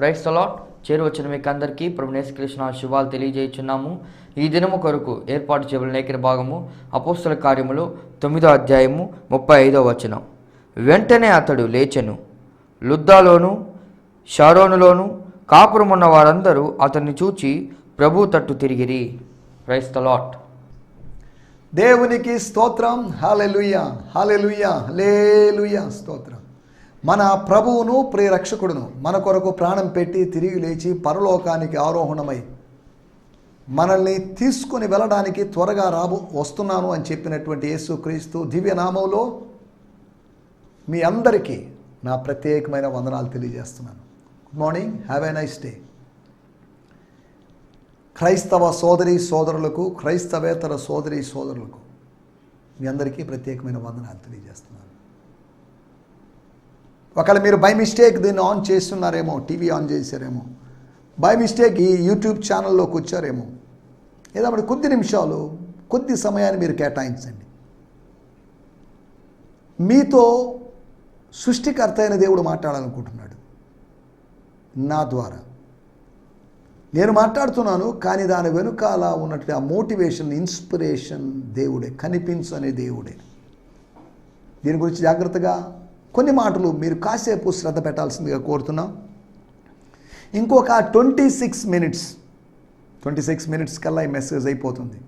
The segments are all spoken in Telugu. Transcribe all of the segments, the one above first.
Price the lord. చేరువచ్చిన మీకు అందరికీ ప్రభువైన యేసుక్రీస్తు శుభాలు తెలియజేయుచున్నాము. ఈ దినము కొరకు ఏర్పాటు చేయబడిన లేఖన భాగము అపోస్తల కార్యములు 9వ అధ్యాయము 35వ వచనం. వెంటనే అతడు లేచెను, లుద్దాలోను షారోనులోను కాపురమున్న వారందరూ అతన్ని చూచి ప్రభు తట్టు తిరిగిరి. Price the lord. దేవునికి స్తోత్రం. హల్లెలూయా, హల్లెలూయా, హల్లెలూయా, స్తోత్రం. మన ప్రభువును ప్రియరక్షకుడును మన కొరకు ప్రాణం పెట్టి తిరిగి లేచి పరలోకానికి ఆరోహణమై మనల్ని తీసుకుని వెళ్ళడానికి త్వరగా వస్తున్నాను అని చెప్పినటువంటి యేసుక్రీస్తు దివ్యనామంలో మీ అందరికీ నా ప్రత్యేకమైన వందనాలు తెలియజేస్తున్నాను. Good morning, have a nice day. క్రైస్తవ సోదరి సోదరులకు, క్రైస్తవేతర సోదరి సోదరులకు మీ అందరికీ ప్రత్యేకమైన వందనాలు తెలియజేస్తున్నాను. ఒకవేళ మీరు బై మిస్టేక్ దీన్ని ఆన్ చేస్తున్నారేమో, టీవీ ఆన్ చేశారేమో, బై మిస్టేక్ ఈ యూట్యూబ్ ఛానల్లోకి వచ్చారేమో, ఏదో కొద్ది నిమిషాలు, కొద్ది సమయాన్ని మీరు కేటాయించండి. మీతో సృష్టికర్త అయిన దేవుడు మాట్లాడాలనుకుంటున్నాడు నా ద్వారా. నేను మాట్లాడుతున్నాను, కానీ దాని వెనుకాల ఉన్నట్టు ఆ మోటివేషన్, ఇన్స్పిరేషన్ దేవుడే, కనిపించు అనే దేవుడే. దీని గురించి జాగ్రత్తగా కొన్ని మాటలు మీరు కాసేపు శ్రద్ధ పెట్టాల్సిందిగా కోరుతున్నాం. ఇంకొక 26 మినిట్స్ కల్లా ఈ మెసేజ్ అయిపోతుంది.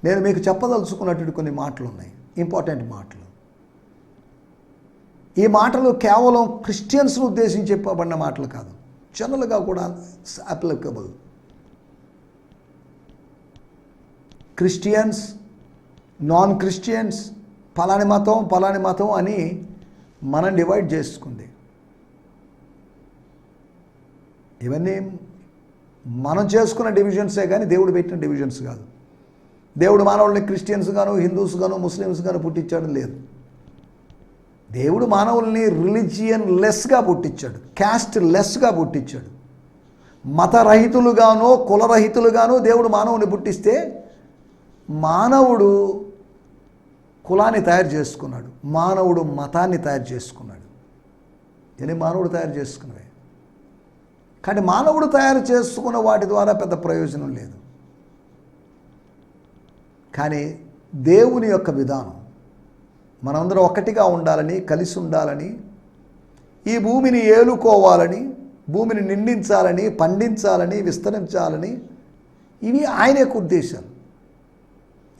నేను మీకు చెప్పదలుచుకున్నటువంటి కొన్ని మాటలు ఉన్నాయి, ఇంపార్టెంట్ మాటలు. ఈ మాటలు కేవలం క్రిస్టియన్స్ను ఉద్దేశించి చెప్పబడిన మాటలు కాదు, జనరల్గా కూడా అప్లికబుల్. క్రిస్టియన్స్, నాన్ క్రిస్టియన్స్, పలాని మతం అని మనం డివైడ్ చేసుకుంది. ఇవన్నీ మనం చేసుకున్న డివిజన్సే కానీ దేవుడు పెట్టిన డివిజన్స్ కాదు. దేవుడు మానవుల్ని క్రిస్టియన్స్ గాను, హిందూస్ గాను, ముస్లిమ్స్ గాను పుట్టించాడు లేదు. దేవుడు మానవుల్ని రిలీజియన్ లెస్గా పుట్టించాడు, క్యాస్ట్ లెస్గా పుట్టించాడు. మతరహితులుగానో కులరహితులుగానో దేవుడు మానవుని పుట్టిస్తే మానవుడు కులాన్ని తయారు చేసుకున్నాడు, మానవుడు మతాన్ని తయారు చేసుకున్నాడు. ఇవన్నీ మానవుడు తయారు చేసుకున్నవే. కానీ మానవుడు తయారు చేసుకున్న వాటి ద్వారా పెద్ద ప్రయోజనం లేదు. కానీ దేవుని యొక్క విధానం మనందరం ఒకటిగా ఉండాలని, కలిసి ఉండాలని, ఈ భూమిని ఏలుకోవాలని, భూమిని నిండించాలని, పండించాలని, విస్తరించాలని, ఇవి ఆయన యొక్క ఉద్దేశాలు.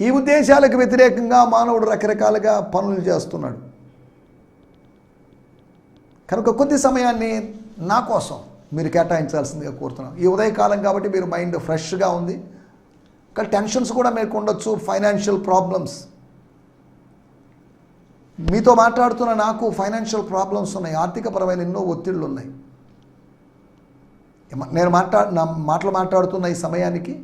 ఈ ఉద్దేశాలకు వ్యతిరేకంగా మానవుడు రకరకాలుగా పనులు చేస్తున్నాడు. కనుక కొద్ది సమయాన్ని నా కోసం మీరు కేటాయించాల్సిందిగా కోరుతున్నాను. ఈ ఉదయకాలం కాబట్టి మీరు మైండ్ ఫ్రెష్గా ఉంది, కానీ టెన్షన్స్ కూడా మీకు ఉండొచ్చు, ఫైనాన్షియల్ ప్రాబ్లమ్స్. మీతో మాట్లాడుతున్న నాకు ఫైనాన్షియల్ ప్రాబ్లమ్స్ ఉన్నాయి, ఆర్థికపరమైన ఎన్నో ఒత్తిళ్ళు ఉన్నాయి. నేను మాటలు మాట్లాడుతున్న ఈ సమయానికి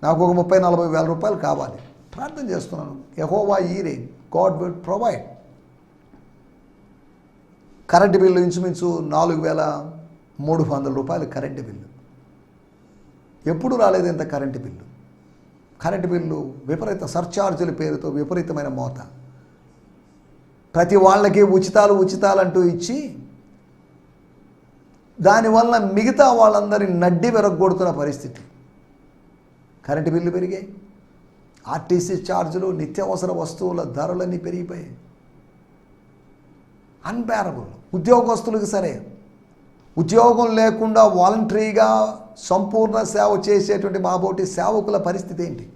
నాకు ఒక 30-40 వేల రూపాయలు కావాలి. ప్రార్థన చేస్తున్నాను, Jehovah Jireh, God will provide. Current bill ఇంచుమించు 4,300 రూపాయలు కరెంటు బిల్లు. ఎప్పుడు రాలేదు ఇంత కరెంటు బిల్లు. కరెంటు బిల్లు విపరీత సర్ఛార్జీల పేరుతో విపరీతమైన మోత. ప్రతి వాళ్ళకి ఉచితాలు అంటూ ఇచ్చి దానివల్ల మిగతా వాళ్ళందరి నడ్డి వెరగొడుతున్న పరిస్థితి. కరెంటు బిల్లు పెరిగాయి, ఆర్టీసీ ఛార్జీలు, నిత్యావసర వస్తువుల ధరలన్నీ పెరిగిపోయాయి. అన్బేరబుల్. ఉద్యోగస్తులకు సరే, ఉద్యోగం లేకుండా వాలంటరీగా సంపూర్ణ సేవ చేసేటువంటి మాబోటి సేవకుల పరిస్థితి ఏంటి?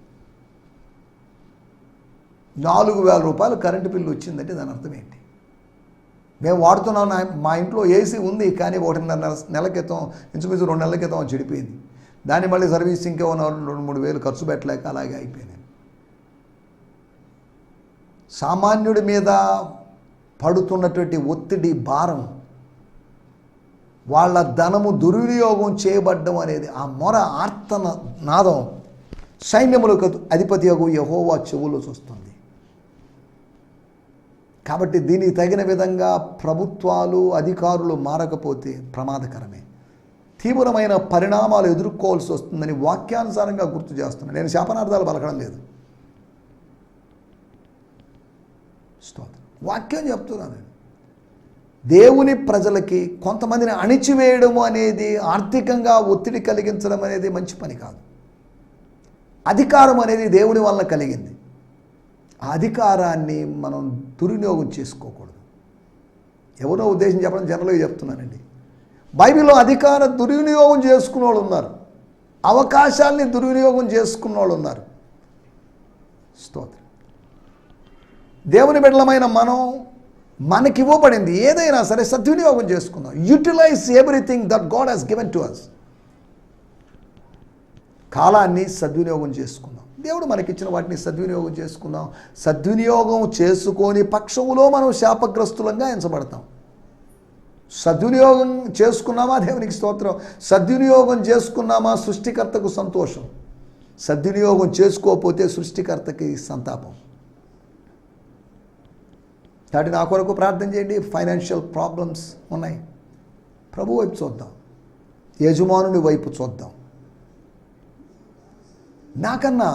4,000 రూపాయలు కరెంటు బిల్లు వచ్చిందంటే దాని అర్థం ఏంటి? మేము వాడుతున్నాం, మా ఇంట్లో ఏసీ ఉంది, కానీ 1.5 నెలల క్రితం, ఇంచుమించు 2 నెలల క్రితం చెడిపోయింది. దాన్ని మళ్ళీ సర్వీసింగ్కే 2-3 వేలు ఖర్చు పెట్టలేక అలాగే అయిపోయింది. సామాన్యుడి మీద పడుతున్నటువంటి ఒత్తిడి, భారం, వాళ్ళ ధనము దుర్వినియోగం చేయబడ్డం అనేది, ఆ మొర ఆర్తనాదం సైన్యములకు అధిపతియగు యెహోవా చెవులో చూస్తుంది. కాబట్టి దీనికి తగిన విధంగా ప్రభుత్వాలు, అధికారులు మారకపోతే ప్రమాదకరమే, తీవ్రమైన పరిణామాలు ఎదుర్కోవాల్సి వస్తుందని వాక్యానుసారంగా గుర్తు చేస్తున్నాను. నేను శాపనార్థాలు పలకడం లేదు, స్తోత్రం. వాక్యం చెప్తున్నాను. దేవుని ప్రజలకి కొంతమందిని అణిచివేయడము అనేది, ఆర్థికంగా ఒత్తిడి కలిగించడం అనేది మంచి పని కాదు. అధికారం అనేది దేవుని వల్ల కలిగింది. ఆ అధికారాన్ని మనం దుర్వినియోగం చేసుకోకూడదు. ఎవరో ఉద్దేశం చెప్పడం జనరల్గా చెప్తున్నానండి. బైబిల్లో అధికార దుర్వినియోగం చేసుకున్న వాళ్ళు ఉన్నారు, అవకాశాల్ని దుర్వినియోగం చేసుకున్న వాళ్ళు ఉన్నారు. స్తోత్రం. దేవుని బిడ్డలమైన మనకి ఇవ్వబడింది ఏదైనా సరే సద్వినియోగం చేసుకుందాం. Utilise everything that God has given to us. కాలాన్ని సద్వినియోగం చేసుకుందాం. దేవుడు మనకిచ్చిన వాటిని సద్వినియోగం చేసుకుందాం. సద్వినియోగం చేసుకొని పక్షంలో మనం శాపగ్రస్తులంగా ఎంచబడతాం. సద్వినియోగం చేసుకున్నామా దేవునికి స్తోత్రం. సద్వినియోగం చేసుకున్నామా సృష్టికర్తకు సంతోషం. సద్వినియోగం చేసుకోకపోతే సృష్టికర్తకి సంతాపం. కాబట్టి నా కొరకు ప్రార్థన చేయండి. ఫైనాన్షియల్ ప్రాబ్లమ్స్ ఉన్నాయి, ప్రభు వైపు చూద్దాం, యజమానుని వైపు చూద్దాం. నాకన్నా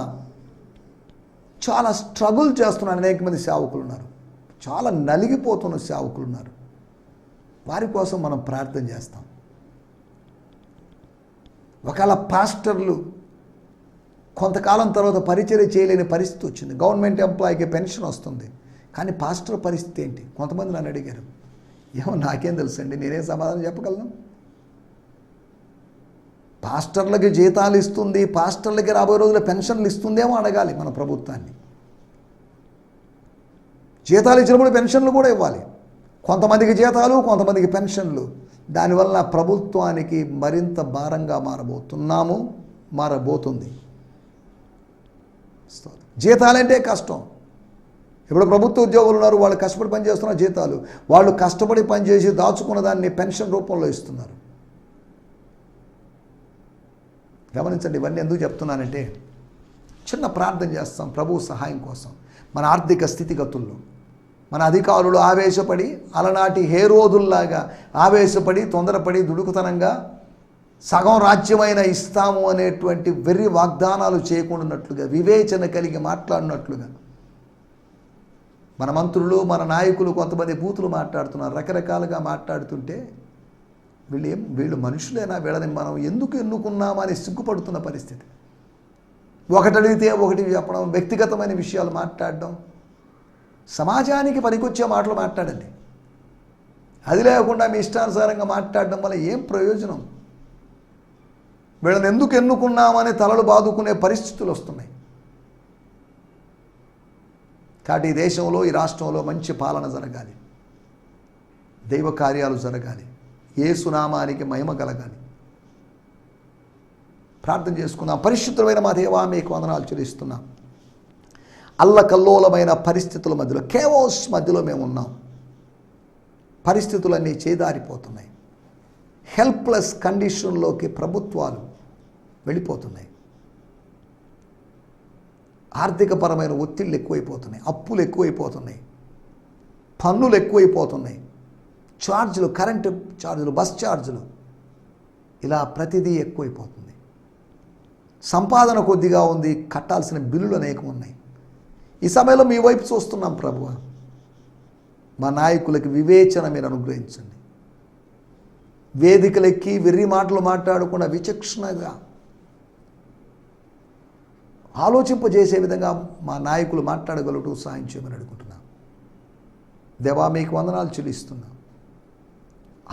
చాలా స్ట్రగుల్ చేస్తున్న అనేక మంది సేవకులు ఉన్నారు, చాలా నలిగిపోతున్న సేవకులు ఉన్నారు. వారి కోసం మనం ప్రార్థన చేస్తాం. ఒకవేళ పాస్టర్లు కొంతకాలం తర్వాత పరిచర్య చేయలేని పరిస్థితి వచ్చింది. గవర్నమెంట్ ఎంప్లాయీకి పెన్షన్ వస్తుంది, కానీ పాస్టర్ పరిస్థితి ఏంటి? కొంతమంది నన్ను అడిగారు. ఏమో నాకేం తెలుసండి, నేనేం సమాధానం చెప్పగలను? పాస్టర్లకి జీతాలు ఇస్తుంది, పాస్టర్లకి రాబోయే రోజుల్లో పెన్షన్లు ఇస్తుందేమో అడగాలి మన ప్రభుత్వాన్ని. జీతాలు ఇచ్చినప్పుడు పెన్షన్లు కూడా ఇవ్వాలి. కొంతమందికి జీతాలు, కొంతమందికి పెన్షన్లు. దానివల్ల ప్రభుత్వానికి మరింత భారంగా మారబోతుంది. జీతాలంటే కష్టం. ఇప్పుడు ప్రభుత్వ ఉద్యోగులు ఉన్నారు, వాళ్ళు కష్టపడి పనిచేస్తున్నారు, జీతాలు. వాళ్ళు కష్టపడి పనిచేసి దాచుకున్న దాన్ని పెన్షన్ రూపంలో ఇస్తున్నారు. గమనించండి. ఇవన్నీ ఎందుకు చెప్తున్నానంటే, చిన్న ప్రార్థన చేస్తాం ప్రభువు సహాయం కోసం. మన ఆర్థిక స్థితిగతుల్లో మన అధికారులు ఆవేశపడి, అలనాటి హేరోదుల్లాగా ఆవేశపడి, తొందరపడి, దుడుకుతనంగా సగం రాజ్యమైన ఇస్తాము అనేటువంటి వెర్రి వాగ్దానాలు చేయకుండాన్నట్లుగా, వివేచన కలిగి మాట్లాడినట్లుగా మన మంత్రులు, మన నాయకులు కొంతమంది బూతులు మాట్లాడుతున్నారు. రకరకాలుగా మాట్లాడుతుంటే వీళ్ళు మనుషులేనా, వీళ్ళని మనం ఎందుకు ఎన్నుకున్నామని సిగ్గుపడుతున్న పరిస్థితి. ఒకటి అడిగితే ఒకటి చెప్పడం, వ్యక్తిగతమైన విషయాలు మాట్లాడడం, సమాజానికి పనికొచ్చే మాటలు మాట్లాడండి. అది లేకుండా మీ ఇష్టానుసారంగా మాట్లాడడం వల్ల ఏం ప్రయోజనం? వీళ్ళని ఎందుకు ఎన్నుకున్నామని తలలు బాదుకునే పరిస్థితులు వస్తున్నాయి. కాబట్టి ఈ దేశంలో, ఈ రాష్ట్రంలో మంచి పాలన జరగాలి, దైవ కార్యాలు జరగాలి, యేసు నామానికి మహిమ కలగాలి. ప్రార్థన చేసుకుందాం. పరిశుద్ధమైన మా దేవా, మీకు వందనాలు చెల్లిస్తున్నాం. అల్లకల్లోలమైన పరిస్థితుల మధ్యలో, కేవోస్ మధ్యలో మేము ఉన్నాం. పరిస్థితులన్నీ చేదారిపోతున్నాయి. హెల్ప్లెస్ కండిషన్లోకి ప్రభుత్వాలు వెళ్ళిపోతున్నాయి. ఆర్థికపరమైన ఒత్తిళ్ళు ఎక్కువైపోతున్నాయి, అప్పులు ఎక్కువైపోతున్నాయి, పన్నులు ఎక్కువైపోతున్నాయి, ఛార్జీలు, కరెంటు ఛార్జీలు, బస్ ఛార్జీలు, ఇలా ప్రతిదీ ఎక్కువైపోతుంది. సంపాదన కొద్దిగా ఉంది, కట్టాల్సిన బిల్లులు అనేకం ఉన్నాయి. ఈ సమయంలో మీ వైపు చూస్తున్నాం ప్రభువా. మా నాయకులకి వివేచన మీరు అనుగ్రహించండి. వేదికలెక్కి వెర్రి మాటలు మాట్లాడకుండా విచక్షణగా ఆలోచింపజేసే విధంగా మా నాయకులు మాట్లాడగలటూ సాయం చేయమని అడుగుతున్నాం. దేవా, మీకు వందనాలు చెల్లిస్తున్నాం.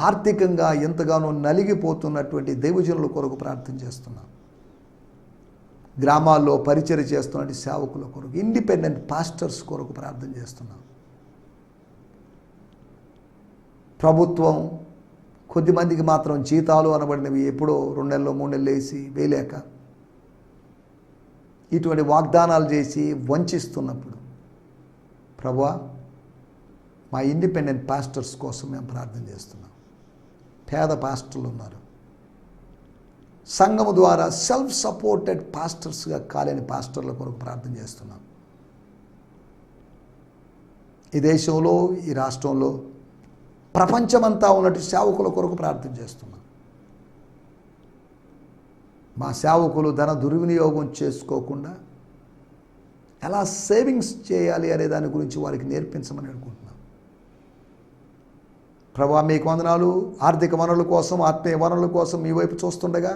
ఆర్థికంగా ఎంతగానో నలిగిపోతున్నటువంటి దైవజనుల కొరకు ప్రార్థన చేస్తున్నాం. గ్రామాల్లో పరిచర్య చేస్తున్నటువంటి సేవకుల కొరకు, ఇండిపెండెంట్ పాస్టర్స్ కొరకు ప్రార్థన చేస్తున్నాం. ప్రభుత్వం కొద్దిమందికి మాత్రం జీతాలు అనబడినవి ఎప్పుడో 2 నెలలు 3 నెలలు వేసి వేయలేక ఇటువంటి వాగ్దానాలు చేసి వంచిస్తున్నప్పుడు, ప్రభువా, మా ఇండిపెండెంట్ పాస్టర్స్ కోసం మేము ప్రార్థన చేస్తున్నాం. పేద పాస్టర్లు ఉన్నారు, సంఘము ద్వారా సెల్ఫ్ సపోర్టెడ్ పాస్టర్స్గా కాలేని పాస్టర్ల కొరకు ప్రార్థన చేస్తున్నాం. ఈ దేశంలో, ఈ రాష్ట్రంలో, ప్రపంచమంతా ఉన్నట్టు సేవకుల కొరకు ప్రార్థన చేస్తున్నాం. మా సేవకులు ధన దుర్వినియోగం చేసుకోకుండా ఎలా సేవింగ్స్ చేయాలి అనే దాని గురించి వారికి నేర్పించమని అనుకుంటున్నాం. ప్రభువా మీకు వందనాలు. ఆర్థిక వనరుల కోసం, ఆత్మీయ వనరుల కోసం మీ వైపు చూస్తుండగా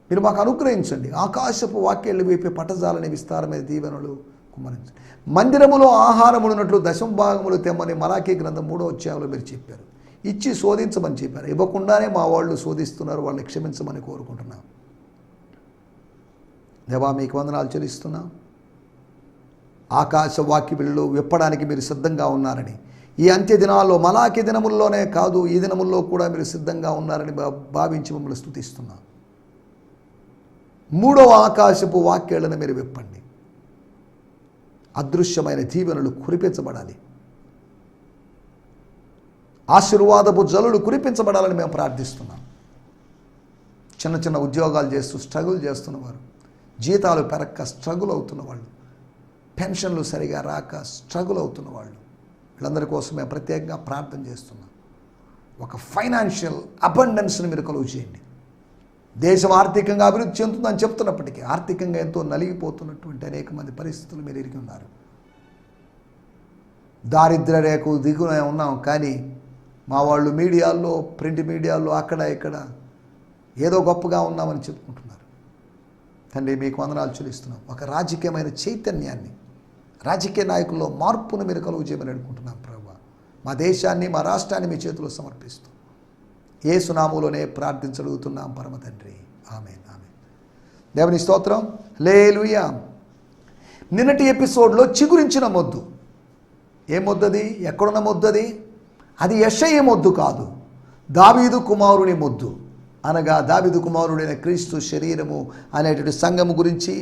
మీరు మాకు అనుగ్రహించండి. ఆకాశపు వాక్యాలు వైపే పట్టజాలని విస్తారమైన దీవెనలు కుమ్మరించండి. మందిరములో ఆహారములున్నట్లు దశంభాగములు తెమ్మని మలాకీ గ్రంథం 3వ అధ్యాయంలో మీరు చెప్పారు. ఇచ్చి శోధించమని చెప్పారు. ఇవ్వకుండానే మా వాళ్ళు శోధిస్తున్నారు, వాళ్ళని క్షమించమని కోరుకుంటున్నాం. దేవా మీకు వందనాలు చెల్లిస్తున్నాం. ఆకాశ వాక్యములు విప్పడానికి మీరు సిద్ధంగా ఉన్నారని, ఈ అంత్య దినాల్లో మలాకి దినముల్లోనే కాదు ఈ దినముల్లో కూడా మీరు సిద్ధంగా ఉన్నారని భావించి మమ్మల్ని స్తుతిస్తున్నాం. 3వ ఆకాశపు వాక్యాలను మీరు విప్పండి. అదృశ్యమైన దీవెనలు కురిపించబడాలి, ఆశీర్వాదపు జలులు కురిపించబడాలని మేము ప్రార్థిస్తున్నాం. చిన్న చిన్న ఉద్యోగాలు చేస్తూ స్ట్రగుల్ చేస్తున్నవారు, జీతాలు పెరక్క స్ట్రగుల్ అవుతున్న వాళ్ళు, పెన్షన్లు సరిగా రాక స్ట్రగుల్ అవుతున్న వాళ్ళు, వీళ్ళందరి కోసం మేము ప్రత్యేకంగా ప్రార్థన చేస్తున్నాం. ఒక ఫైనాన్షియల్ అబండెన్స్ని మీరు కలుగు చేయండి. దేశం ఆర్థికంగా అభివృద్ధి చెందుతుందని చెప్తున్నప్పటికీ ఆర్థికంగా ఎంతో నలిగిపోతున్నటువంటి అనేక మంది పరిస్థితులు మీరు ఎరిగి ఉన్నారు. దారిద్ర్య రేఖ దిగునే ఉన్నాం, కానీ మా వాళ్ళు మీడియాల్లో, ప్రింట్ మీడియాల్లో అక్కడ ఇక్కడ ఏదో గొప్పగా ఉన్నామని చెప్పుకుంటున్నారు. తండ్రి మీకు వందనాలు చెల్లిస్తున్నాం. ఒక రాజకీయమైన చైతన్యాన్ని, రాజకీయ నాయకుల్లో మార్పును మీరు కలుగు చేయమని అనుకుంటున్నాం. ప్రభువా మా దేశాన్ని, మా రాష్ట్రాన్ని మీ చేతిలో సమర్పిస్తూ యేసు నామములోనే ప్రార్థించగలుగుతున్నాం పరమ తండ్రి. ఆమేన్, ఆమేన్. దేవుని స్తోత్రం. హల్లెలూయా. నిన్నటి ఎపిసోడ్లో చిగురించిన మొద్దు. ఏ మొద్దది? ఎక్కడున్న మొద్దది? అది యెషయా మొద్దు కాదు, దావీదు కుమారుని మొద్దు. అనగా దావీదు కుమారుడైన క్రీస్తు శరీరము అనేటువంటి సంఘము గురించి,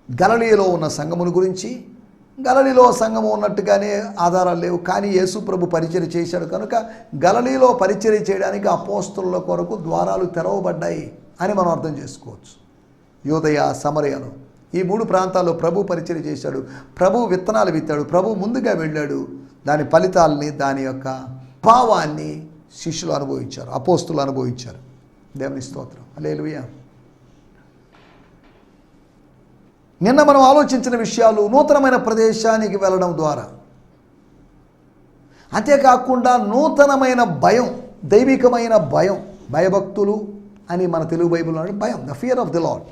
గలిలయలో ఉన్న సంఘమును గురించి. గలిలయలో సంఘము ఉన్నట్టుగానే ఆధారాలు లేవు, కానీ యేసు ప్రభు పరిచర్య చేశాడు కనుక గలిలయలో పరిచర్య చేయడానికి అపోస్తలుల కొరకు ద్వారాలు తెరవబడ్డాయి అని మనం అర్థం చేసుకోవచ్చు. యూదయ, సమరయలు ఈ 3 ప్రాంతాల్లో ప్రభు పరిచర్య చేశాడు. ప్రభు విత్తనాలు విత్తాడు. ప్రభు ముందుగా వెళ్ళాడు. దాని ఫలితాలని, దాని యొక్క భావాన్ని శిష్యులు అనుభవించారు, అపోస్తలులు అనుభవించారు. దేవుని స్తోత్రం. హల్లెలూయా. నిన్న మనం ఆలోచించిన విషయాలు నూతనమైన ప్రదేశానికి వెళ్ళడం ద్వారా, అంతేకాకుండా నూతనమైన భయం, దైవికమైన భయం, భయభక్తులు అని మన తెలుగు బైబిల్లో భయం, the fear of the lord.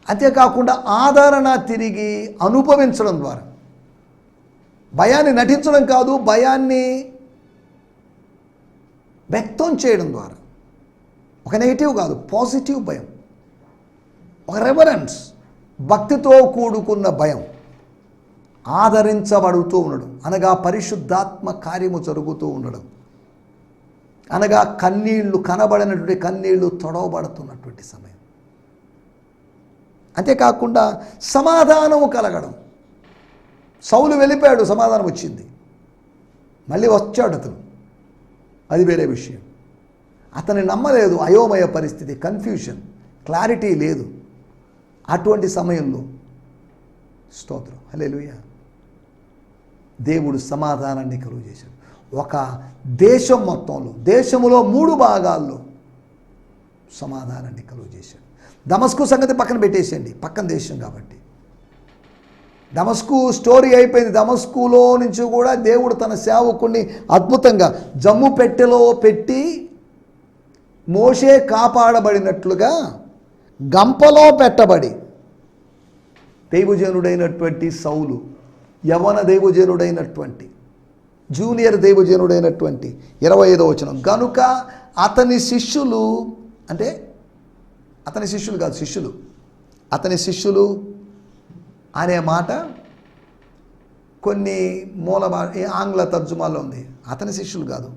అంతేకాకుండా ఆదరణ తిరిగి అనుభవించడం ద్వారా, భయాన్ని నటించడం కాదు, భయాన్ని వ్యక్తం చేయడం ద్వారా, ఒక నెగిటివ్ కాదు, పాజిటివ్ భయం, ఒక రెవరెన్స్, భక్తితో కూడుకున్న భయం, ఆదరించబడుతూ ఉండడం, అనగా పరిశుద్ధాత్మ కార్యము జరుగుతూ ఉండడం, అనగా కన్నీళ్లు, కనబడినటువంటి కన్నీళ్లు తొడవబడుతున్నటువంటి సమయం. అంతేకాకుండా సమాధానము కలగడం. సౌలు వెళ్ళిపోయాడు, సమాధానం వచ్చింది, మళ్ళీ వచ్చాడు అతను, అది వేరే విషయం. అతన్ని నమ్మలేదు, అయోమయ పరిస్థితి, కన్ఫ్యూషన్, క్లారిటీ లేదు. అటువంటి సమయంలో స్తోత్రం, హల్లెలూయా, దేవుడు సమాధానాన్ని కలుగు చేశాడు. ఒక దేశం మొత్తంలో, దేశములో 3 భాగాల్లో సమాధానాన్ని కలుగు చేశాడు. దమస్కు సంగతి పక్కన పెట్టేసేయండి, పక్కన దేశం కాబట్టి. దమస్కు స్టోరీ అయిపోయింది. దమస్కులో నుంచి కూడా దేవుడు తన సేవకుని అద్భుతంగా జమ్ము పెట్టెలో పెట్టి మోషే కాపాడబడినట్లుగా గంపలో పెట్టబడి దైవజనుడైనటువంటి సౌలు, యవన దైవజనుడైనటువంటి, జూనియర్ దైవజనుడైనటువంటి 25వ వచనం, గనుక అతని శిష్యులు, అంటే అతని శిష్యులు కాదు, శిష్యులు, అతని శిష్యులు అనే మాట కొన్ని మూల ఆంగ్ల తర్జుమాలో ఉంది. అతని శిష్యులు కాదు,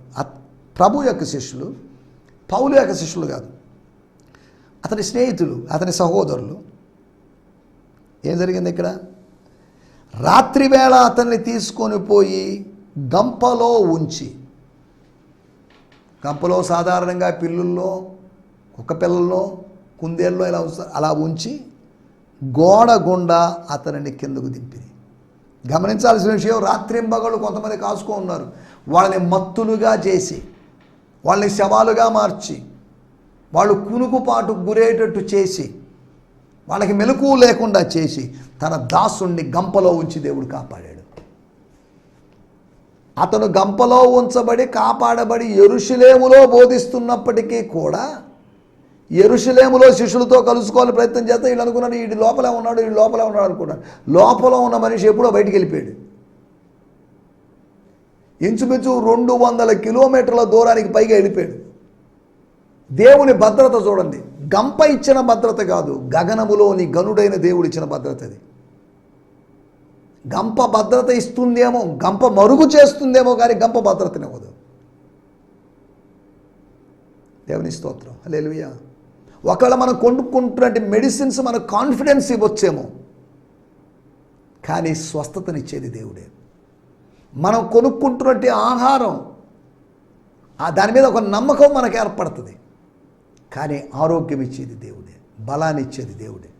ప్రభు యొక్క శిష్యులు, పౌలు యొక్క శిష్యులు కాదు, అతని స్నేహితులు, అతని సహోదరులు. ఏం జరిగింది ఇక్కడ? రాత్రివేళ అతన్ని తీసుకొని పోయి గంపలో ఉంచి, గంపలో సాధారణంగా పిల్లుల్లో, కుక్క పిల్లల్లో, కుందేల్లో ఇలా అలా ఉంచి గోడ గుండా అతనిని కిందకు దింపింది. గమనించాల్సిన విషయం, రాత్రింబగళ్ళు కొంతమంది కాసుకో ఉన్నారు. వాళ్ళని మత్తులుగా చేసి, వాళ్ళని శవాలుగా మార్చి, వాళ్ళు కునుకుపాటు గురేటట్టు చేసి, వాళ్ళకి మెలకువ లేకుండా చేసి తన దాసుణ్ణి గంపలో ఉంచి దేవుడు కాపాడాడు. అతను గంపలో ఉంచబడి కాపాడబడి యెరూషలేములో బోధిస్తున్నప్పటికీ కూడా యెరూషలేములో శిష్యులతో కలుసుకోవాలని ప్రయత్నం చేస్తే వీళ్ళు అనుకున్నారు వీడి లోపలే ఉన్నాడు అనుకున్నాడు. లోపల ఉన్న మనిషి ఎప్పుడో బయటికి వెళ్ళిపోయాడు. ఇంచుమించు 200 కిలోమీటర్ల దూరానికి పైగా వెళ్ళిపోయాడు. దేవుని భద్రత చూడండి, గంప ఇచ్చిన భద్రత కాదు, గగనములోని గనుడైన దేవుడు ఇచ్చిన భద్రత అది. గంప భద్రత ఇస్తుందేమో, గంప మరుగు చేస్తుందేమో కానీ గంప భద్రతనివ్వదు. దేవుని స్తోత్రం, హల్లెలూయా. ఒకవేళ మనం కొనుక్కుంటున్నట్టు మెడిసిన్స్ మనకు కాన్ఫిడెన్స్ ఇవ్వచ్చేమో, కానీ స్వస్థతనిచ్చేది దేవుడే. మనం కొనుక్కుంటున్నట్టు ఆహారం దాని మీద ఒక నమ్మకం మనకు ఏర్పడుతుంది, కానీ ఆరోగ్యం ఇచ్చేది దేవుడే, బలాన్ని ఇచ్చేది దేవుడే.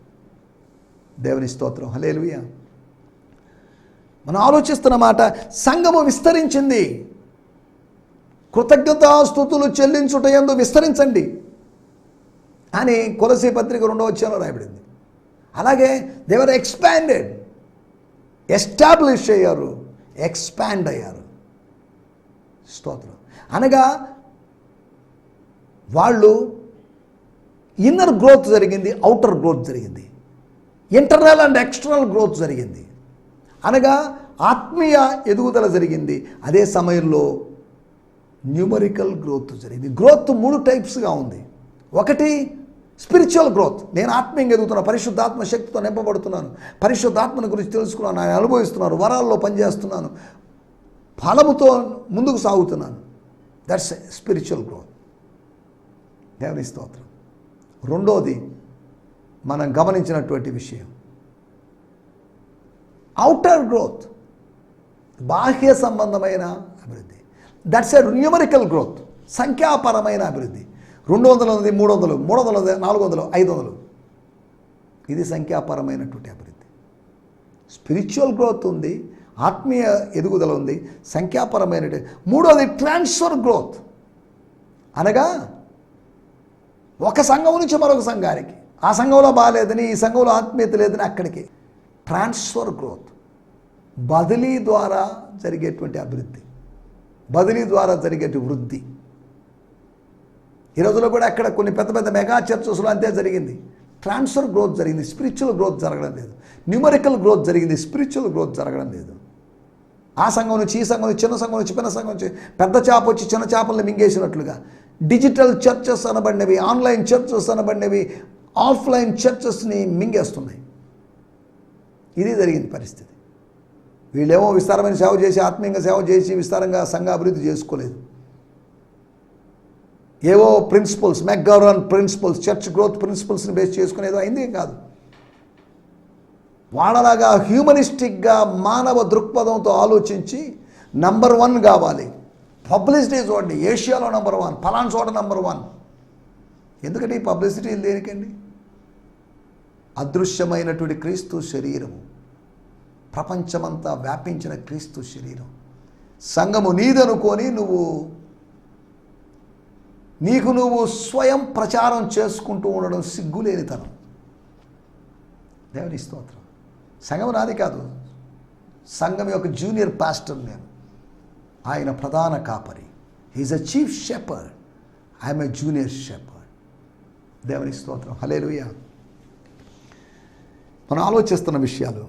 దేవుని స్తోత్రం, హల్లెలూయా. మనం ఆలోచిస్తున్న మాట, సంఘము విస్తరించింది. కృతజ్ఞతాస్తుతులు చెల్లించుటయందు విస్తరించండి అని కొలసీ పత్రిక 2వ అధ్యాయంలో రాయబడింది. అలాగే దేవర్ ఎక్స్పాండెడ్, ఎస్టాబ్లిష్ అయ్యారు, ఎక్స్పాండ్ అయ్యారు. స్తోత్రం. అనగా వాళ్ళు ఇన్నర్ గ్రోత్ జరిగింది, అవుటర్ గ్రోత్ జరిగింది, ఇంటర్నల్ అండ్ ఎక్స్టర్నల్ గ్రోత్ జరిగింది. అనగా ఆత్మీయ ఎదుగుదల జరిగింది, అదే సమయంలో న్యూమరికల్ గ్రోత్ జరిగింది. గ్రోత్ 3 టైప్స్గా ఉంది. ఒకటి స్పిరిచువల్ గ్రోత్, నేను ఆత్మీయంగా ఎదుగుతున్నాను, పరిశుద్ధాత్మ శక్తితో నింపబడుతున్నాను, పరిశుద్ధాత్మను గురించి తెలుసుకున్నాను, ఆయన అనుభవిస్తున్నాను, వరాల్లో పనిచేస్తున్నాను, ఫలముతో ముందుకు సాగుతున్నాను. That's spiritual growth. దేవుని స్తోత్రం. రెండోది మనం గమనించినటువంటి విషయం అవుటర్ గ్రోత్, బాహ్య సంబంధమైన అభివృద్ధి. దట్స్ ఎ న్యూమరికల్ గ్రోత్, సంఖ్యాపరమైన అభివృద్ధి. 200 ఉంది, 300, 300, 400, 500, ఇది సంఖ్యాపరమైనటువంటి అభివృద్ధి. స్పిరిచువల్ గ్రోత్ ఉంది, ఆత్మీయ ఎదుగుదల ఉంది, సంఖ్యాపరమైన. మూడోది ట్రాన్స్ఫర్ గ్రోత్, అనగా ఒక సంఘం నుంచి మరొక సంఘానికి, ఆ సంఘంలో బాగాలేదని, ఈ సంఘంలో ఆత్మీయత లేదని అక్కడికి. ట్రాన్స్ఫర్ గ్రోత్, బదిలీ ద్వారా జరిగేటువంటి అభివృద్ధి, బదిలీ ద్వారా జరిగేటి వృద్ధి. ఈ రోజుల్లో కూడా అక్కడ కొన్ని పెద్ద పెద్ద మెగా చర్చెస్లో అంతే జరిగింది. ట్రాన్స్ఫర్ గ్రోత్ జరిగింది, స్పిరిచువల్ గ్రోత్ జరగడం లేదు. న్యూమరికల్ గ్రోత్ జరిగింది, స్పిరిచువల్ గ్రోత్ జరగడం లేదు. ఆ సంఘం నుంచి ఈ సంఘం నుంచి, చిన్న సంఘం నుంచి పెద్ద సంఘం నుంచి, పెద్ద చేప వచ్చి చిన్న చేపలను మింగేసినట్లుగా డిజిటల్ చర్చెస్ అనబడినవి, ఆన్లైన్ చర్చెస్ అనబడినవి ఆఫ్లైన్ చర్చెస్ని మింగేస్తున్నాయి. ఇది జరిగింది పరిస్థితి. వీళ్ళేమో విస్తారమైన సేవ చేసి, ఆత్మీయంగా సేవ చేసి విస్తారంగా సంఘ అభివృద్ధి చేసుకోలేదు. ఏవో ప్రిన్సిపల్స్, మెక్గారన్ ప్రిన్సిపల్స్, చర్చ్ గ్రోత్ ప్రిన్సిపల్స్ని బేస్ చేసుకునేదో అయింది కాదు. వాళ్ళలాగా హ్యూమనిస్టిక్గా మానవ దృక్పథంతో ఆలోచించి నంబర్ 1 కావాలి, పబ్లిసిటీ చూడండి, ఏషియాలో నంబర్ 1, ఫలానా చోట నంబర్ 1. ఎందుకంటే ఈ పబ్లిసిటీ దేనికండి? అదృశ్యమైనటువంటి క్రీస్తు శరీరము, ప్రపంచమంతా వ్యాపించిన క్రీస్తు శరీరం. సంఘము నీదనుకొని నీకు నువ్వు స్వయం ప్రచారం చేసుకుంటూ ఉండడం సిగ్గులేనితనం. దేవుని స్తోత్రం. సంఘం నాది కాదు, సంఘం యొక్క జూనియర్ పాస్టర్ నేను, ఆయన ప్రధాన కాపరి. He's a chief shepherd, I'm a junior shepherd. దేవుని స్తోత్రం, హల్లెలూయా. మనం ఆలోచిస్తున్న విషయాలు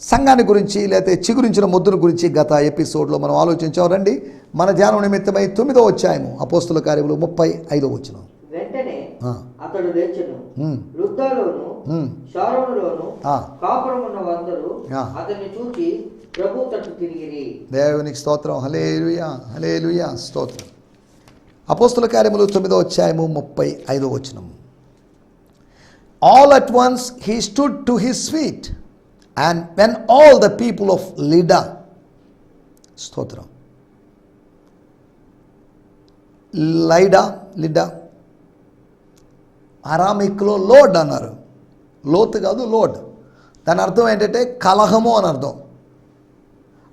సంఘాన్ని గురించి, లేకపోతే చిగురించిన మొద్దును గురించి గత ఎపిసోడ్లో మనం ఆలోచించాం. రండి, మన ధ్యానం నిమిత్తమై 9వ అధ్యాయము అపోస్తుల కార్యములు 35వ వచనం. వెంటనే అతడు లేచెను, లుద్దలోను షారోనులోను కాపురమున్న అందరూ అతన్ని చూచి ప్రభు తట్టు తిరిగిరి. దేవునికి స్తోత్రం, హల్లెలూయా, హల్లెలూయా, స్తోత్రం. అపోస్తుల కార్యములు 9వ అధ్యాయము 35వ వచనం. All at once he stood to his feet, and when all the people of Lydda, స్తోత్రం, లిడా అరామిక్లో లోడ్ అన్నారు, లోతు కాదు లోడ్. దాని అర్థం ఏంటంటే కలహము అని అర్థం.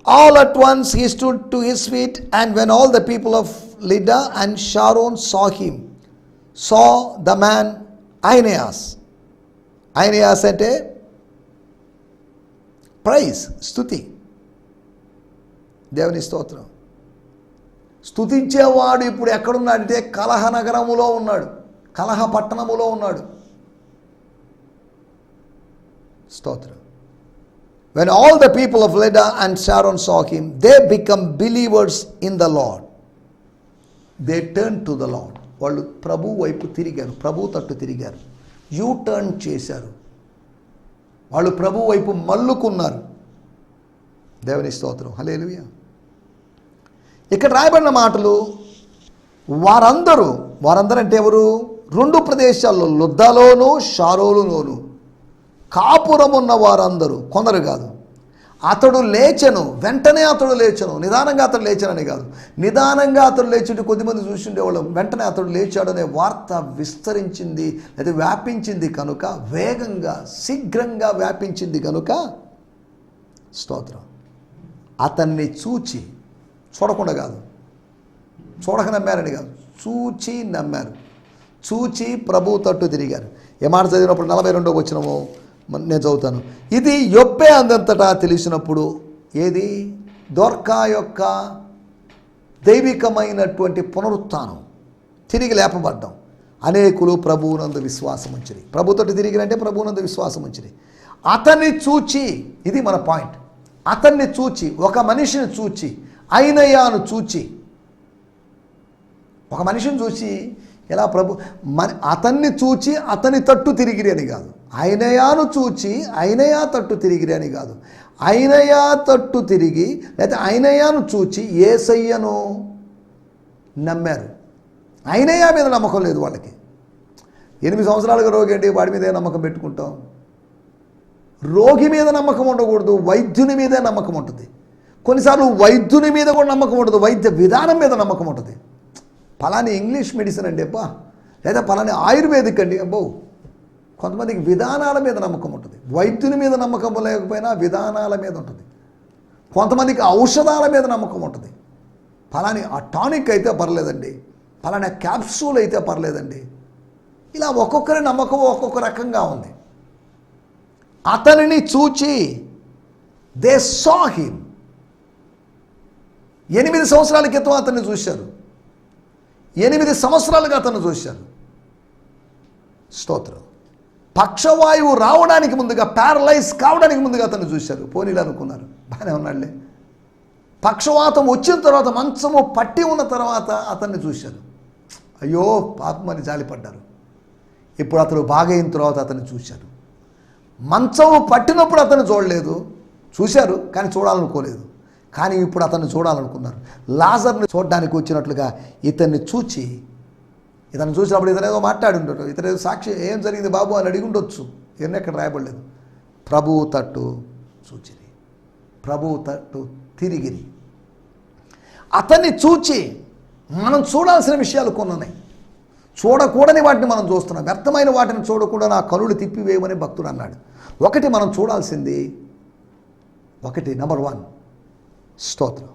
All at once he stood to his feet, and when all the people of Lydda and Sharon saw him, saw the man Aeneas. Aeneas అంటే ప్రైజ్, స్తుతి. దేవుని స్తోత్రం. స్తుతించేవాడు ఇప్పుడు ఎక్కడున్నాడంటే కలహ నగరములో ఉన్నాడు, కలహ పట్టణములో ఉన్నాడు. స్తోత్రం. When all the people of Lydda and Sharon saw him, they become believers in the Lord. They turned to the Lord. వాళ్ళు ప్రభు వైపు తిరిగారు, ప్రభు తట్టు తిరిగారు, యూ టర్న్ చేశారు. వాళ్ళు ప్రభు వైపు మల్లుకున్నారు. దేవుని స్తోత్రం. హల్లెలూయా. ఇక్కడ రాయబడిన మాటలు వారందరూ అంటే ఎవరు? రెండు ప్రదేశాల్లో, లుద్దలోను షారోలులోను కాపురం ఉన్న వారందరూ, కొందరు కాదు. అతడు లేచెను, వెంటనే అతడు లేచెను. నిదానంగా అతడు లేచానని కాదు, నిదానంగా అతడు లేచుంటే కొద్దిమంది చూసిండేవాళ్ళం. వెంటనే అతడు లేచాడనే వార్త విస్తరించింది, లేదా వ్యాపించింది కనుక, వేగంగా శీఘ్రంగా వ్యాపించింది కనుక, స్తోత్రం, అతన్ని చూచి, చూడకుండా కాదు, చూడక నమ్మారని కాదు, చూచి నమ్మారు. చూచి ప్రభు తట్టు తిరిగారు. ఏ మాట చదివినప్పుడు 42వ వచనము నేను చదువుతాను. ఇది యొప్పే అందంతటా తెలిసినప్పుడు, ఏది? దోర్కా యొక్క దైవికమైనటువంటి పునరుత్థానం, తిరిగి లేపబడ్డం. అనేకులు ప్రభువునందు విశ్వాసం ఉంచిరి. ప్రభుతోటి తిరిగినంటే ప్రభువునందు విశ్వాసం ఉంచిరి. అతన్ని చూచి, ఇది మన పాయింట్, అతన్ని చూచి, ఒక మనిషిని చూచి, అయినయాను చూచి, ఒక మనిషిని చూసి ఎలా అతన్ని చూచి అతని తట్టు తిరిగిరి అని కాదు, అయినయాను చూచి అయినయా తట్టు తిరిగిరి అని కాదు, అయినయా తట్టు తిరిగి, లేకపోతే అయినయాను చూచి యేసయ్యను నమ్మారు. అయినయా మీద నమ్మకం లేదు వాళ్ళకి. 8 సంవత్సరాలుగా రోగి అండి, వాడి మీదే నమ్మకం పెట్టుకుంటాం. రోగి మీద నమ్మకం ఉండకూడదు, వైద్యుని మీదే నమ్మకం ఉంటుంది. కొన్నిసార్లు వైద్యుని మీద కూడా నమ్మకం ఉండదు, వైద్య విధానం మీద నమ్మకం ఉంటుంది. పలాని ఇంగ్లీష్ మెడిసిన్ అండి అబ్బా, లేదా పలాని ఆయుర్వేదిక్ అండి అబ్బో. కొంతమందికి విధానాల మీద నమ్మకం ఉంటుంది, వైద్యుని మీద నమ్మకం లేకపోయినా విధానాల మీద ఉంటుంది. కొంతమందికి ఔషధాల మీద నమ్మకం ఉంటుంది. పలాని ఆ టానిక్ అయితే పర్లేదండి, పలానా క్యాప్సూల్ అయితే పర్లేదండి. ఇలా ఒక్కొక్కరి నమ్మకం ఒక్కొక్క రకంగా ఉంది. అతనిని చూచి, దే సా హిమ్. 8 సంవత్సరాల క్రితం అతన్ని చూశారు, 8 సంవత్సరాలుగా అతను చూశారు. స్తోత్రం. పక్షవాయువు రావడానికి ముందుగా, ప్యారలైజ్ కావడానికి ముందుగా అతను చూశారు. పోనీలు అనుకున్నారు, బాగానే ఉన్నాడులే. పక్షవాతం వచ్చిన తర్వాత, మంచము పట్టి ఉన్న తర్వాత అతన్ని చూశారు. అయ్యో పాపమని జాలిపడ్డారు. ఇప్పుడు అతను బాగైన తర్వాత అతన్ని చూశారు. మంచము పట్టినప్పుడు అతను చూడలేదు, చూశారు కానీ చూడాలనుకోలేదు. కానీ ఇప్పుడు అతన్ని చూడాలనుకున్నారు. లాజర్ని చూడడానికి వచ్చినట్లుగా ఇతన్ని చూచి, ఇతను చూసినప్పుడు ఇతను ఏదో మాట్లాడి ఉండడు, ఇతను ఏదో సాక్షి, ఏం జరిగింది బాబు అని అడిగి ఉండొచ్చు. ఇవన్నీ ఎక్కడ రాయబడలేదు. ప్రభువు తట్టు చూచిరి, ప్రభువు తట్టు తిరిగిరి. అతన్ని చూచి, మనం చూడాల్సిన విషయాలు కొన్ని ఉన్నాయి. చూడకూడని వాటిని మనం చూస్తున్నాం. వ్యర్థమైన వాటిని చూడకుండా నా కనులు తిప్పివేయమని భక్తుడు అన్నాడు. ఒకటి మనం చూడాల్సింది, ఒకటి నెంబర్ 1, స్తోత్రం,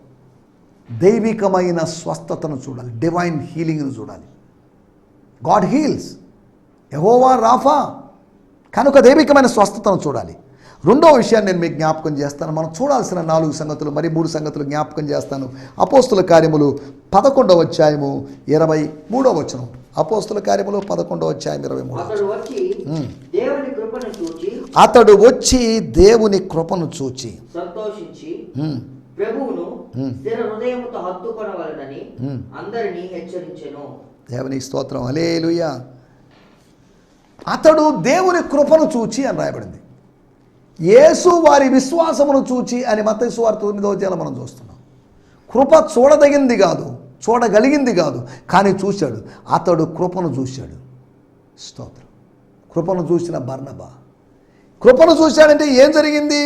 దైవికమైన స్వస్థతను చూడాలి, డివైన్ హీలింగ్ను చూడాలి. గాడ్ హీల్స్, యెహోవా రాఫా, కనుక దైవికమైన స్వస్థతను చూడాలి. రెండో విషయాన్ని నేను మీకు జ్ఞాపకం చేస్తాను. మనం చూడాల్సిన 4 సంగతులు, మరి 3 సంగతులు జ్ఞాపకం చేస్తాను. అపోస్తుల కార్యములు 11వ అధ్యాయము 23వ వచనం. అపోస్తుల కార్యములు 11వ అధ్యాయం 23. అతడు వచ్చి దేవుని కృపను చూచి సంతోషించి ప్రభువును స్థిర హృదయముతో హత్తుకొనవలెనని అందరినీ హెచ్చరించెను. దేవుని స్తోత్రం. హల్లెలూయా. అతడు దేవుని కృపను చూచి అని రాయబడింది. యేసు వారి విశ్వాసమును చూచి అని మత్తయి సువార్త 9వ అధ్యాయంలో మనం చూస్తున్నాం. కృప చూడదగింది కాదు, చూడగలిగింది కాదు, కానీ చూశాడు. అతడు కృపను చూశాడు. స్తోత్రం. కృపను చూసిన బర్నబా. కృపను చూశాడంటే ఏం జరిగింది,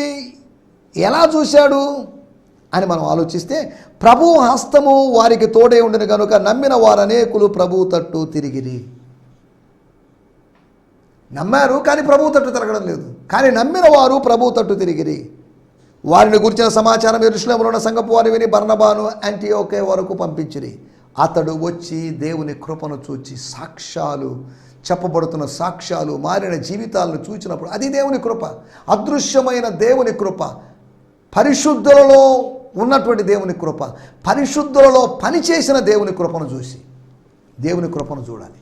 ఎలా చూశాడు అని మనం ఆలోచిస్తే, ప్రభువు హస్తము వారికి తోడే ఉండిన కనుక నమ్మిన వారు అనేకులు ప్రభువు తట్టు తిరిగిరి. నమ్మారు కానీ ప్రభువు తట్టు తిరగడం లేదు, కానీ నమ్మిన వారు ప్రభువు తట్టు తిరిగిరి. వారిని గురించిన సమాచారం యెరూషలేములో ఉన్న సంఘపు వారు విని బర్నబాను యాంటియోకే వరకు పంపించిరి. అతడు వచ్చి దేవుని కృపను చూచి, సాక్ష్యాలు చెప్పబడుతున్న సాక్ష్యాలు, మారిన జీవితాలను చూచినప్పుడు అది దేవుని కృప, అదృశ్యమైన దేవుని కృప. పరిశుద్ధులలో ఉన్నటువంటి దేవుని కృప, పరిశుద్ధులలో పనిచేసిన దేవుని కృపను చూసి దేవుని కృపను చూడాలి.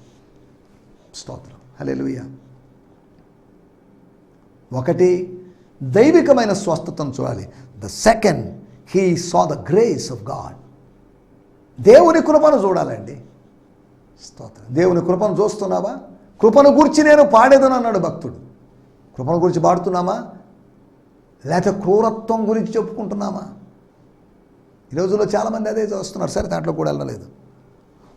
స్తోత్రం, హల్లెలూయా. ఒకటి, దైవికమైన స్వస్థతను చూడాలి. The second, he saw the grace of God. దేవుని కృపను చూడాలండి. స్తోత్రం. దేవుని కృపను చూస్తున్నావా? కృపను గురించి నేను పాడేదని అన్నాడు భక్తుడు. కృపను గురించి పాడుతున్నామా, లేకపోతే క్రూరత్వం గురించి చెప్పుకుంటున్నామా? ఈ రోజుల్లో చాలామంది అదే చూస్తున్నారు. సరే, దాంట్లో కూడా వెళ్ళలేదు.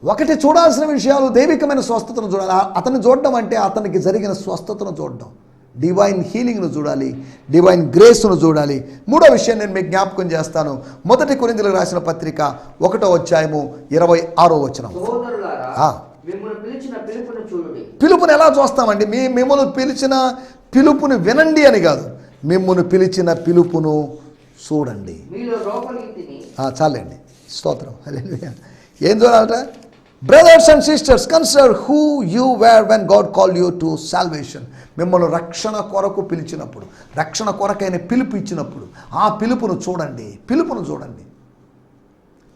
ఒకటి, చూడాల్సిన విషయాలు దైవికమైన స్వస్థతను చూడాలి. అతన్ని చూడడం అంటే అతనికి జరిగిన స్వస్థతను చూడడం, డివైన్ హీలింగ్ను చూడాలి, డివైన్ గ్రేస్ను చూడాలి. మూడో విషయం నేను మీకు జ్ఞాపకం చేస్తాను. 1 కొరింథీయులకు రాసిన పత్రిక 1వ అధ్యాయము 26వ వచనం. పిలుపుని ఎలా చూస్తామండి? మిమ్మల్ని పిలిచిన పిలుపుని వినండి అని కాదు, మిమ్మల్ని పిలిచిన పిలుపును చూడండి. చాలండి. స్తోత్రం, హల్లెలూయా. ఏం చూడాలట? Brothers and sisters, consider who you were when God call you to salvation. మిమ్మల్ని రక్షణ కొరకు పిలిచినప్పుడు, రక్షణ కొరకైన పిలుపు ఇచ్చినప్పుడు ఆ పిలుపును చూడండి. పిలుపును చూడండి.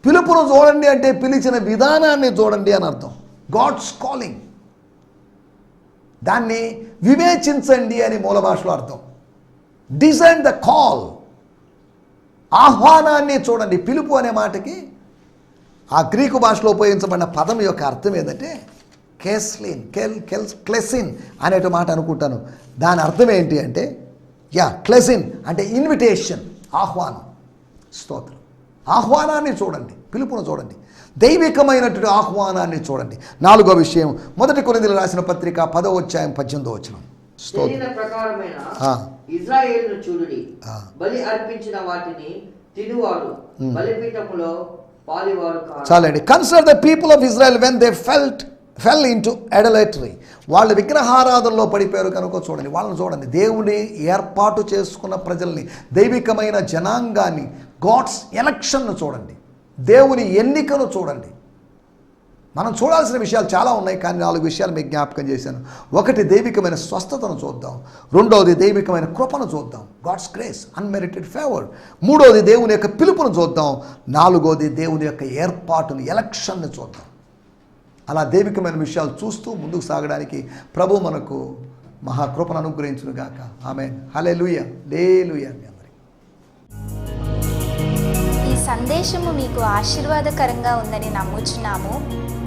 పిలుపును చూడండి అంటే పిలిచిన విధానాన్ని చూడండి అని అర్థం. గాడ్స్ కాలింగ్, దాన్ని వివేచించండి అని మూల భాషలో అర్థం. డిజైన్ ద కాల్, ఆహ్వానాన్ని చూడండి. పిలుపు అనే మాటకి ఆ గ్రీకు భాషలో ఉపయోగించబడిన పదం యొక్క అర్థం ఏంటంటే క్లెసిన్ అనేట మాట అనుకుంటాను. దాని అర్థం ఏంటి అంటే, క్లెసిన్ అంటే ఇన్విటేషన్, ఆహ్వానం. స్తోత్రం. ఆహ్వానాన్ని చూడండి, పిలుపును చూడండి, దైవికమైనటువంటి ఆహ్వానాన్ని చూడండి. 4వ విషయం, 1 కొరింథీయులకు రాసిన పత్రిక 10వ అధ్యాయం 18వ వచనం. ఇశ్రాయేలును చూడుడి, బలి అర్పించిన వాటిని తినువారు బలిపీఠములో పాలివారు కారు. చాలండి. Consider the people of Israel when they fell into adultery. వాళ్ళు విగ్రహారాధనలో పడిపోయారు కనుక చూడండి, వాళ్ళని చూడండి. దేవుని ఏర్పాటు చేసుకున్న ప్రజల్ని, దైవికమైన జనాంగాన్ని, గాడ్స్ ఎలక్షన్ను చూడండి, దేవుని ఎన్నికను చూడండి. మనం చూడాల్సిన విషయాలు చాలా ఉన్నాయి, కానీ 4 విషయాలు మీకు జ్ఞాపకం చేశాను. 1, దైవికమైన స్వస్థతను చూద్దాం. 2వది, దైవికమైన కృపను చూద్దాం, గాడ్స్ గ్రేస్, అన్మెరిటెడ్ ఫేవర్. 3వది, దేవుని యొక్క పిలుపును చూద్దాం. 4వది, దేవుని యొక్క ఏర్పాటును, ఎలక్షన్ను చూద్దాం. అలా దైవికమైన విషయాలు చూస్తూ ముందుకు సాగడానికి ప్రభు మనకు మహాకృపను అనుగ్రహించును గాక. ఆమేన్. హల్లెలూయా, హల్లెలూయా. ఈ సందేశము మీకు ఆశీర్వాదకరంగా ఉందని నమ్ముచున్నాము.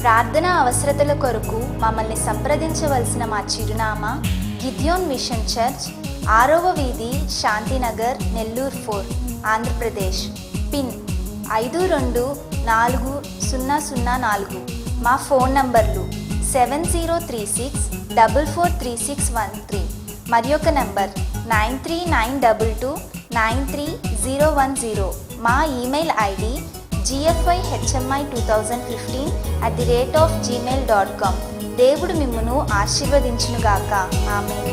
ప్రార్థన అవసరతల కొరకు మమ్మల్ని సంప్రదించవలసిన మా చిరునామా గిద్యోన్ మిషన్ చర్చ్, 6వ వీధి, శాంతినగర్, నెల్లూరు 4, ఆంధ్రప్రదేశ్. పిన్ 524004. మా ఫోన్ నంబర్లు 7036443613, మరి ఒక నంబర్ 9392293010. మా ఈమెయిల్ ఐడి gfihmi2015@gmail.com. దేవుడు మిమ్మును ఆశీర్వదించునుగాక. ఆమేన్.